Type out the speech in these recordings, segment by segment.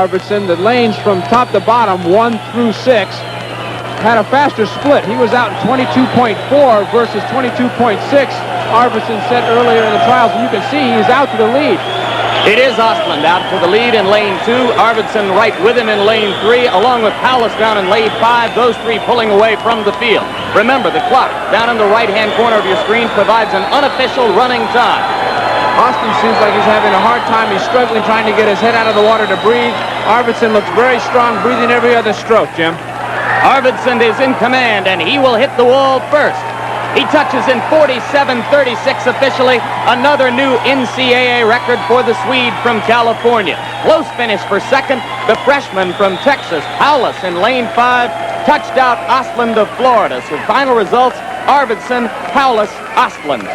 Arvidsson, the lanes from top to bottom, 1 through 6, had a faster split. He was out in 22.4 versus 22.6. Arvidsson said earlier in the trials, and you can see he's out to the lead. It is Ostlund out to the lead in lane 2. Arvidsson right with him in lane 3, along with Paulus down in lane 5. Those three pulling away from the field. Remember, the clock down in the right-hand corner of your screen provides an unofficial running time. Ostlund seems like he's having a hard time. He's struggling trying to get his head out of the water to breathe. Arvidsson looks very strong, breathing every other stroke, Jim. Arvidsson is in command, and he will hit the wall first. He touches in 47.36 officially, another new NCAA record for the Swede from California. Close finish for second, the freshman from Texas, Paulus in lane 5, touched out Ostlund of Florida. So final results, Arvidsson, Paulus, Ostlund.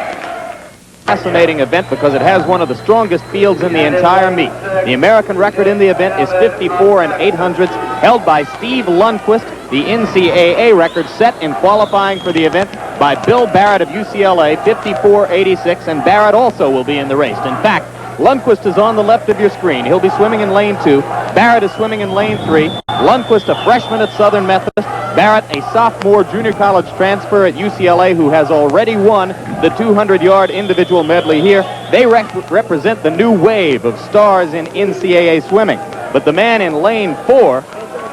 Fascinating event because it has one of the strongest fields in the entire meet. The American record in the event is 54 800, held by Steve Lundquist. The NCAA record set in qualifying for the event by Bill Barrett of UCLA, 54.86, and Barrett also will be in the race. In fact, Lundquist is on the left of your screen. He'll be swimming in lane 2. Barrett is swimming in lane 3. Lundquist, a freshman at Southern Methodist. Barrett, a sophomore junior college transfer at UCLA who has already won the 200-yard individual medley here. They represent the new wave of stars in NCAA swimming. But the man in lane 4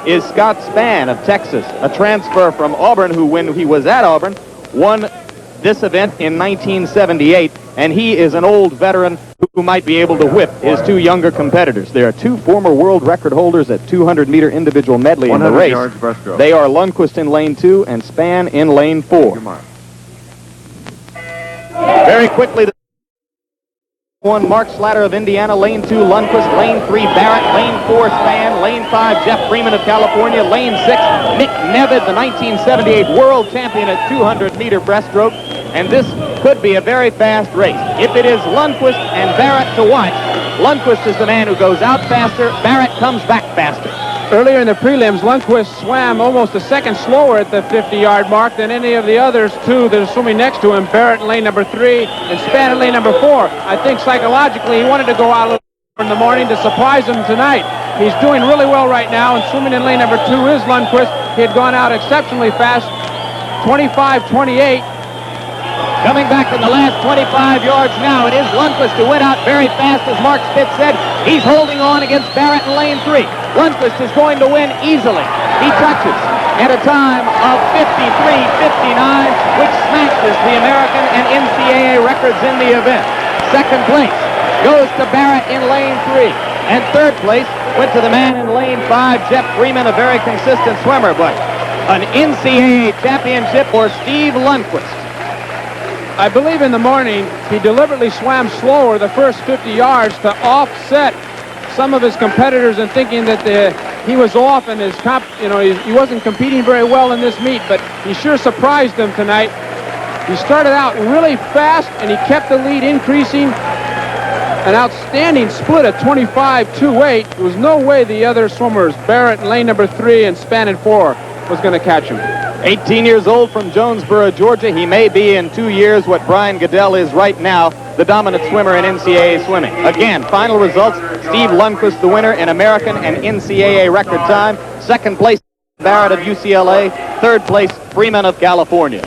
is Scott Spann of Texas, a transfer from Auburn who, when he was at Auburn, won this event in 1978, and he is an old veteran who might be able to whip his two younger competitors. There are two former world record holders at 200-meter individual medley in the race. They are Lundquist in lane 2 and Spann in lane 4. Very quickly, the 1, Mark Slatter of Indiana, lane 2, Lundquist, lane 3, Barrett, lane 4, Spann, lane 5, Jeff Freeman of California, lane 6, Nick Nevid, the 1978 world champion at 200-meter breaststroke, and this could be a very fast race. If it is Lundquist and Barrett to watch, Lundquist is the man who goes out faster, Barrett comes back faster. Earlier in the prelims, Lundquist swam almost a second slower at the 50-yard mark than any of the others two that are swimming next to him, Barrett in lane number 3 and Spann in lane number 4. I think psychologically he wanted to go out a little in the morning to surprise him tonight. He's doing really well right now, and swimming in lane number 2 is Lundquist. He had gone out exceptionally fast, 25.28. Coming back in the last 25 yards now, it is Lundquist who went out very fast, as Mark Spitz said. He's holding on against Barrett in lane 3. Lundquist is going to win easily. He touches at a time of 53.59, which smashes the American and NCAA records in the event. Second place goes to Barrett in lane 3. And third place went to the man in lane 5, Jeff Freeman, a very consistent swimmer, but an NCAA championship for Steve Lundquist. I believe in the morning he deliberately swam slower the first 50 yards to offset some of his competitors and thinking that he was off and he wasn't competing very well in this meet, but he sure surprised them tonight. He started out really fast and he kept the lead increasing. An outstanding split at 25.28. There was no way the other swimmers, Barrett in lane number 3 and Spann in 4, was going to catch him. 18 years old from Jonesboro, Georgia. He may be in 2 years what Brian Goodell is right now, the dominant swimmer in NCAA swimming. Again, final results, Steve Lundquist the winner in American and NCAA record time. Second place, Barrett of UCLA. Third place, Freeman of California.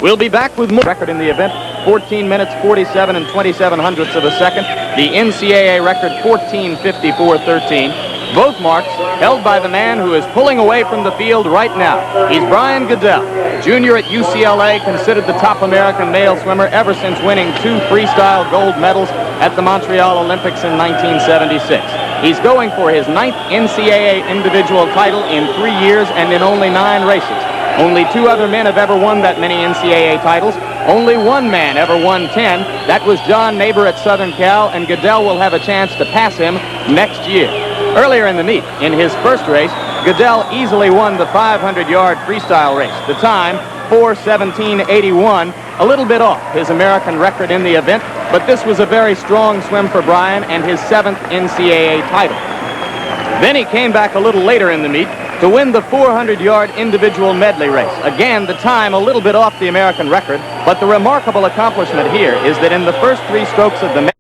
We'll be back with more record in the event, 14 minutes, 47 and 27 hundredths of a second. The NCAA record, 14:54.13. Both marks held by the man who is pulling away from the field right now. He's Brian Goodell, junior at UCLA, considered the top American male swimmer ever since winning 2 freestyle gold medals at the Montreal Olympics in 1976. He's going for his 9th NCAA individual title in 3 years and in only 9 races. Only 2 other men have ever won that many NCAA titles. Only one man ever won 10. That was John Neighbor at Southern Cal, and Goodell will have a chance to pass him next year. Earlier in the meet, in his first race, Goodell easily won the 500-yard freestyle race. The time, 4:17.81, a little bit off his American record in the event, but this was a very strong swim for Brian and his 7th NCAA title. Then he came back a little later in the meet to win the 400-yard individual medley race. Again, the time a little bit off the American record, but the remarkable accomplishment here is that in the first 3 strokes of the medley,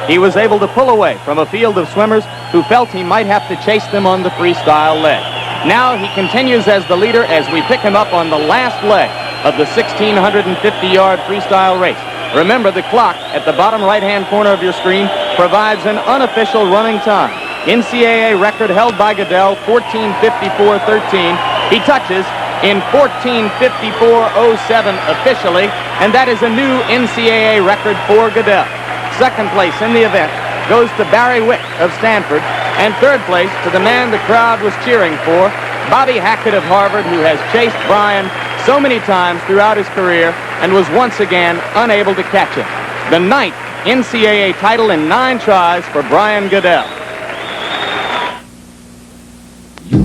he was able to pull away from a field of swimmers who felt he might have to chase them on the freestyle leg. Now he continues as the leader as we pick him up on the last leg of the 1,650-yard freestyle race. Remember, the clock at the bottom right-hand corner of your screen provides an unofficial running time. NCAA record held by Goodell, 14:54.13. He touches in 14:54.07 officially, and that is a new NCAA record for Goodell. Second place in the event goes to Barry Wick of Stanford, and third place to the man the crowd was cheering for, Bobby Hackett of Harvard, who has chased Brian so many times throughout his career and was once again unable to catch him. The 9th NCAA title in 9 tries for Brian Goodell.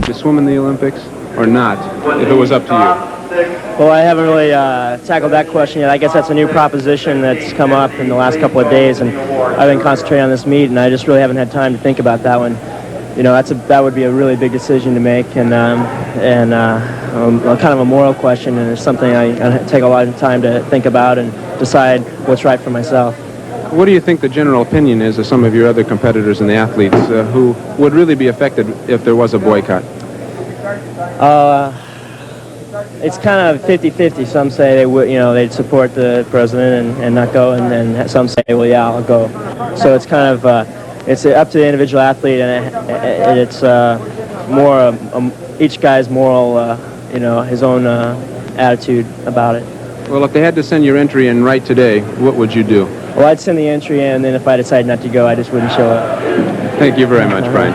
To swim in the Olympics or not, if it was up to you? Well, I haven't really tackled that question yet. I guess that's a new proposition that's come up in the last couple of days, and I've been concentrating on this meet, and I just really haven't had time to think about that one. You know, that would be a really big decision to make, and kind of a moral question, and it's something I take a lot of time to think about and decide what's right for myself. What do you think the general opinion is of some of your other competitors and the athletes who would really be affected if there was a boycott? It's kind of 50-50. Some say they would, they'd support the president and not go, and then some say, well, yeah, I'll go. So it's kind of it's up to the individual athlete, and it's more each guy's moral, his own attitude about it. Well, if they had to send your entry in right today, what would you do? Well, I'd send the entry in, and then if I decide not to go, I just wouldn't show up. Thank you very much, Brian.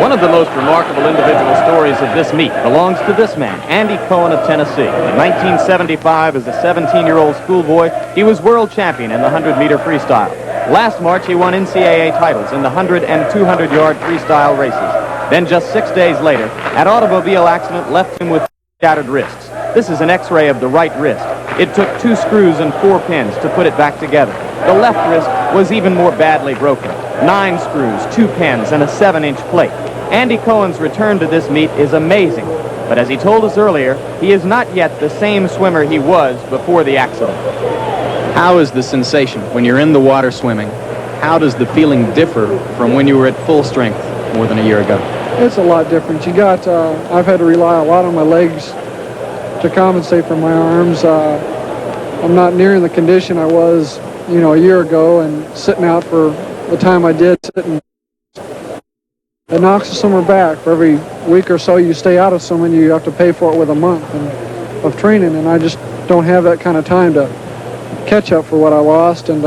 One of the most remarkable individual stories of this meet belongs to this man, Andy Coan of Tennessee. In 1975, as a 17-year-old schoolboy, he was world champion in the 100-meter freestyle. Last March, he won NCAA titles in the 100 and 200-yard freestyle races. Then just 6 days later, an automobile accident left him with shattered wrists. This is an x-ray of the right wrist. It took 2 screws and 4 pins to put it back together. The left wrist was even more badly broken. 9 screws, 2 pins, and a 7-inch plate. Andy Coan's return to this meet is amazing, but as he told us earlier, he is not yet the same swimmer he was before the accident. How is the sensation when you're in the water swimming? How does the feeling differ from when you were at full strength more than a year ago? It's a lot different. I've had to rely a lot on my legs to compensate for my arms. I'm not near in the condition I was, a year ago, and sitting out for the time I did, it knocks the swimmer back. For every week or so you stay out of swimming, you have to pay for it with a month of training, and I just don't have that kind of time to catch up for what I lost, and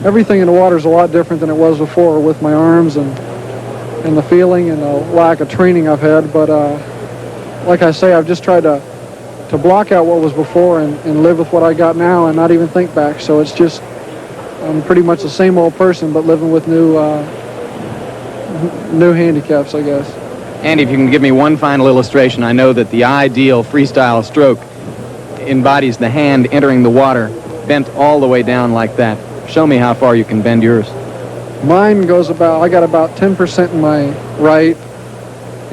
everything in the water is a lot different than it was before with my arms and the feeling and the lack of training I've had, but like I say, I've just tried to block out what was before and live with what I got now and not even think back. So it's just, I'm pretty much the same old person, but living with new handicaps, I guess. Andy, if you can give me one final illustration. I know that the ideal freestyle stroke embodies the hand entering the water, bent all the way down like that. Show me how far you can bend yours. Mine goes I got about 10% in my right,